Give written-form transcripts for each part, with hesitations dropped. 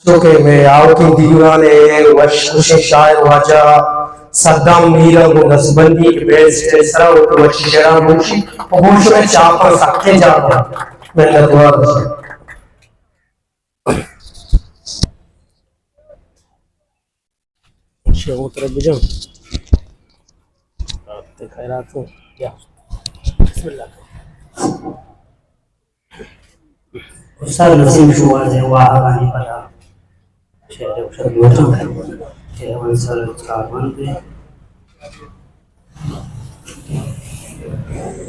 जो कि मैं आपकी दीवाने वश शायर वाजा सद्दाम मीरा को नसबंदी के बेस से सरा तो वश शरा मुशी होश में चापा सके जाता मैं लगवा शेखों तरफ भी जाऊं तो खैरात हो या बिस्मिल्लाह Ustaz Nazim Shuwa Zewa Agani Pada Share Ustaz Mutam Share Ansar Karmande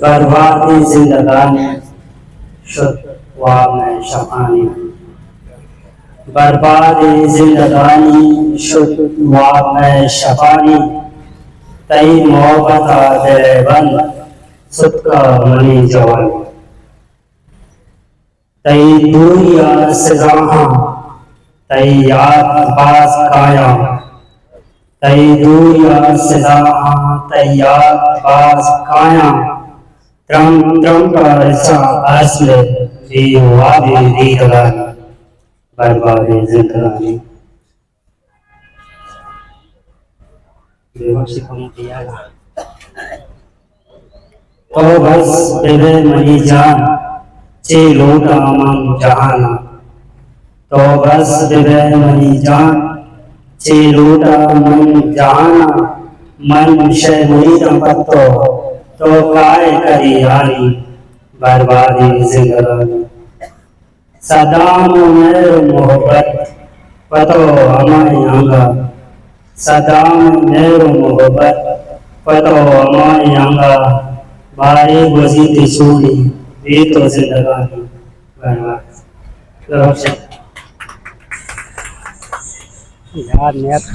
Barbadi Zindagani Shutwa Mein Shafani Barbadi Zindagani Shutwa Mein Shafani Tai Mohabbat Devan Sutka Mani Jawani तई दूरिया सजाहा तई याद बाज काया तई दूरिया सजाहा तई याद बाज काया त्रम त्रम पर सा असले दी वादी दी लगानी बर्बादी जिंदगानी बेहोशी को किया तो बस बेबे मनी जान चे लोटा मन जहाना तो बस दिवे मनी जान चे लोटा मन जहाना मन शे मुरीद पत्तो तो काय करी हारी बर्बादी जिंदगानी सदाम मेरे मोहब्बत पतो हमारे आंगा सदाम मेरे मोहब्बत पतो हमारे आंगा बारे वजी तिसूली ये तो जिंदगानी बर्बाद यार नियत